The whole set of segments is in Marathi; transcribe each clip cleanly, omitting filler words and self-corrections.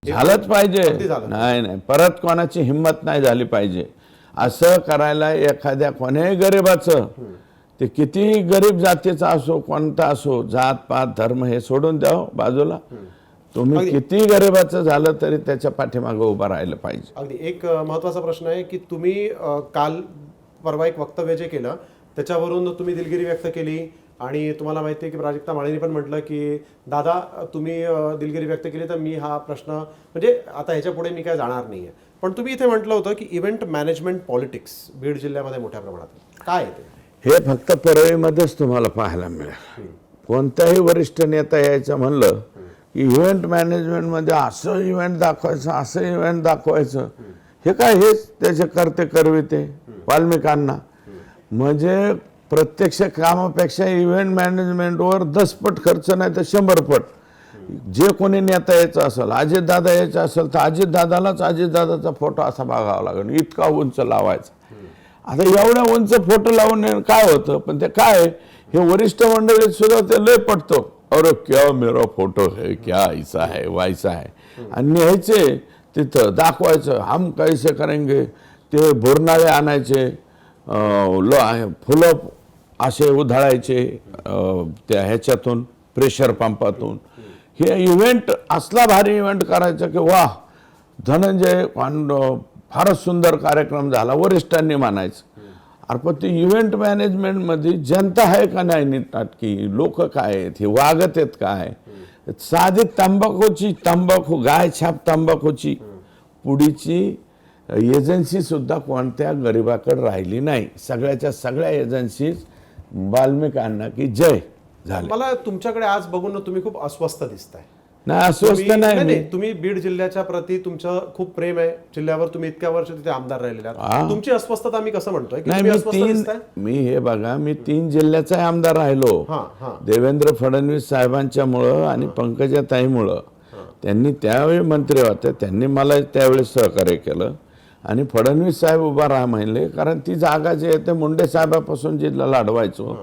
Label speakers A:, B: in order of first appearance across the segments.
A: झालंच पाहिजे. नाही नाही, परत कोणाची हिंमत नाही झाली पाहिजे असं करायला. एखाद्या कोणाही गरीबाचं, ते किती गरीब जातीचा असो, कोणता असो, जात पात धर्म हे सोडून द्यावं बाजूला. तुम्ही किती गरीबाचं झालं तरी त्याच्या पाठीमागे उभं राहिलं पाहिजे.
B: अगदी एक महत्त्वाचा प्रश्न आहे की तुम्ही काल परवा एक वक्तव्य जे केलं त्याच्यावरून तुम्ही दिलगिरी व्यक्त केली आणि तुम्हाला माहिती आहे की प्राजक्ता माळींनी पण म्हटलं की दादा तुम्ही दिलगिरी व्यक्त केली तर मी हा प्रश्न म्हणजे आता ह्याच्या पुढे मी काय जाणार नाही आहे. पण तुम्ही इथे म्हटलं होतं की इव्हेंट मॅनेजमेंट पॉलिटिक्स बीड जिल्ह्यामध्ये मोठ्या प्रमाणात काय आहे ते?
A: हे फक्त परळीमध्येच तुम्हाला पाहायला मिळेल. कोणताही वरिष्ठ नेता यायचं म्हणलं की इव्हेंट मॅनेजमेंटमध्ये असं इव्हेंट दाखवायचं, असं इव्हेंट दाखवायचं, हे काय हेच त्याचे करते करविते वाल्मिकांना. म्हणजे प्रत्यक्ष कामापेक्षा इव्हेंट मॅनेजमेंटवर 10 पट खर्च नाही तर 100 पट. जे कोणी नेता यायचं असेल, अजितदादा यायचं असेल तर अजितदादालाच अजितदादाचा फोटो असा बघावा लागेल, इतका उंच लावायचा. आता एवढ्या उंच फोटो लावून काय होतं, पण ते काय हे वरिष्ठ मंडळीत सुद्धा ते लय पटतो. अरे क्या मेरा फोटो है, क्या ऐसा है वैसा है, आणि न्यायचे तिथं दाखवायचं. हम कैसे करेंगे, ते बोरनाळे आणायचे, फुलं असे उधळायचे त्या ह्याच्यातून प्रेशर पंपातून. हे इव्हेंट असला भारी इव्हेंट करायचं की वा धनंजय फारच सुंदर कार्यक्रम झाला, वरिष्ठांनी म्हणायचं. अरे पण ते इव्हेंट मॅनेजमेंटमध्ये जनता आहे का नाही नीटनाटकी, लोक काय आहेत, हे वागत आहेत काय. साधी तंबाखू गाय छाप तंबाखूची पुडीची एजन्सी सुद्धा कोणत्या गरीबाकडे राहिली नाही. सगळ्याच्या सगळ्या एजन्सीज वाल्मिकांना की जय झाले.
B: मला तुमच्याकडे आज बघून तुम्ही खूप अस्वस्थ दिसताय.
A: नाही अस्वस्थ नाही,
B: तुम्ही बीड जिल्ह्याच्या प्रती तुमचं खूप प्रेम आहे जिल्ह्यावर, तुम्ही इतक्या वर्ष तिथे आमदार राहिलेले आहात. तुमची अस्वस्थता मी कसं म्हणतोय?
A: मी हे बघा, मी 3 जिल्ह्याचा आमदार राहिलो. देवेंद्र फडणवीस साहेबांच्यामुळं आणि पंकजाताईमुळं. त्यांनी त्यावेळी मंत्री होते, त्यांनी मला त्यावेळेस सहकार्य केलं आणि फडणवीस साहेब उभा राहा म्हणले. कारण ती जागा जी आहे ते मुंडे साहेबापासून जिल्हा लाढवायचो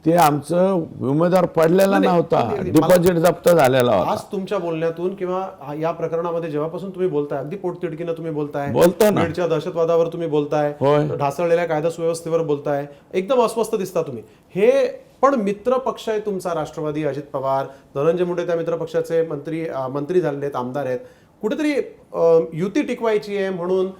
A: ते आमचं उमेदवार पडलेला नव्हता, डिपॉझिट जप्त झालेला होता.
B: आज तुमच्या बोलण्यातून किंवा या प्रकरणामध्ये जेव्हापासून तुम्ही बोलताय, अगदी पोटतिडकीनं तुम्ही बोलताय, बीडच्या दहशतवादावर तुम्ही बोलताय, ढासळलेल्या कायदा सुव्यवस्थेवर बोलताय, एकदम अस्वस्थ दिसता तुम्ही. हे पण मित्र पक्ष आहे तुमचा राष्ट्रवादी, अजित पवार, धनंजय मुंडे त्या मित्र पक्षाचे मंत्री झालेले आहेत, आमदार आहेत. कुठेतरी युती टिकवायची आहे म्हणून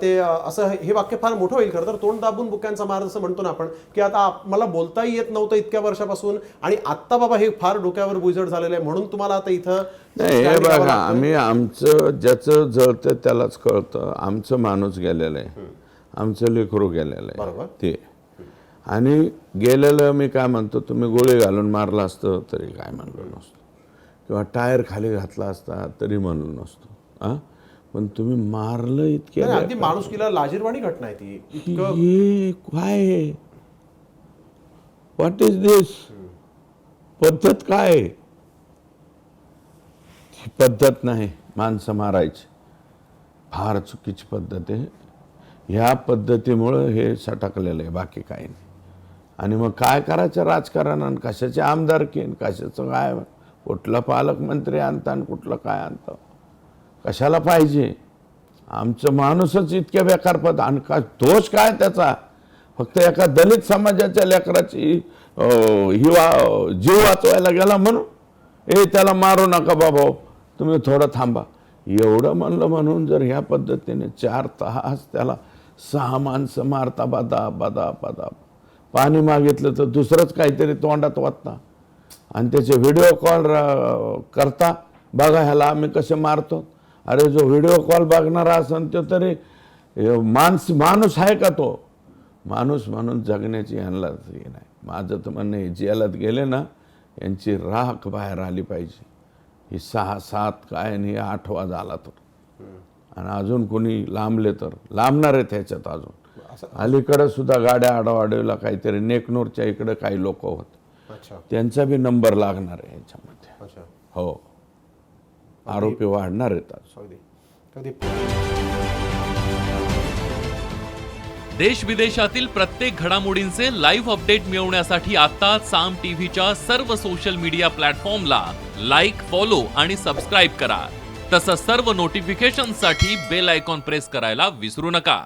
B: ते असं हे वाक्य फार मोठं होईल खरं तर. तोंड दाबून बुक्यांचा मार असं म्हणतो ना आपण की आता मला बोलताही येत नव्हतं इतक्या वर्षापासून आणि आत्ता बाबा हे फार डोक्यावर बुजड झालेलं आहे म्हणून तुम्हाला आता इथं.
A: नाही हे बघा, आम्ही आमचं ज्याचं जळतं त्यालाच कळतं. आमचं माणूस गेलेलं आहे, आमचं लेकरू गेलेलं आहे ते. आणि गेलेलं मी काय म्हणतो, तुम्ही गोळी घालून मारला असतं तरी काय म्हणलो नसतो, किंवा टायर खाली घातला असता तरी म्हणलो नसतो. पण तुम्ही मारलं इतके.
B: अगदी माणुसकीला लाजिरवाणी घटना आहे ती.
A: हे काय, व्हॉट इज दिस पद्धत? काय पद्धत नाही माणसं मारायची, फार चुकीची पद्धत आहे. ह्या पद्धतीमुळं हे सटकलेलं आहे, बाकी काही नाही. आणि मग काय करायचं राजकारण, आणि कशाचे आमदारकी, कशाचं काय, कुठला पालकमंत्री आणता आणि कुठलं काय आणतं, कशाला पाहिजे. आमचं माणूसच इतक्या बेकार पद, आणि का दोष काय त्याचा? फक्त एका दलित समाजाच्या लेकराची जीव वाचवायला गेला म्हणून त्याला मारू नका बाबा, तुम्ही थोडं थांबा, एवढं म्हणलं म्हणून जर ह्या पद्धतीने 4 तास त्याला 6 माणसं मारता, बदा बदा बदा, पाणी मागितलं तर दुसरंच काहीतरी तोंडात वाटता, आणि त्याचे व्हिडिओ कॉल करता, बघा ह्याला आम्ही कसे मारतो. अरे जो व्हिडिओ कॉल बघणारा असेल तो तरी माणूस आहे का? तो माणूस म्हणून जगण्याची ह्यांना हे नाही. माझं तर म्हणणं हे जेलात गेले ना, यांची राख बाहेर आली पाहिजे. ही 6, 7 काय आणि 8वा झाला तर, आणि अजून कोणी लांबले तर लांबणार आहेत ह्याच्यात. अजून अलीकडं सुद्धा गाड्या आडवाडीला काहीतरी नेकनूरच्या इकडे काही लोक होते, त्यांचा बी नंबर लागणार आहे ह्याच्यामध्ये. हो, आरोपी वाढणार आहेत.
C: देश विदेशातील प्रत्येक घडामोडींचे लाईव्ह अपडेट मिळवण्यासाठी आता साम टीव्हीच्या सर्व सोशल मीडिया प्लॅटफॉर्मला लाईक, फॉलो आणि सबस्क्राईब करा. तसंच सर्व नोटिफिकेशनसाठी बेल आयकॉन प्रेस करायला विसरू नका.